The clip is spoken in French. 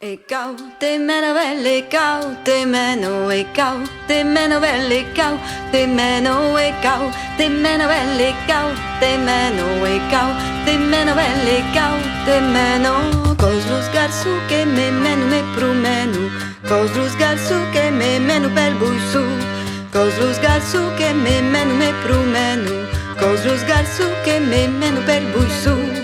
E cau, te meno belle, cau, te meno e cau, te meno belle, cau, te meno e cau, te meno belle, cau, te meno e cau, te meno belle, cau, te meno. Cos los garçu que me menu me promenu, cos los garçu que me menu pel buisu, cos los garçu que me menu me promenu, cos los garçu que me menu pel buisu.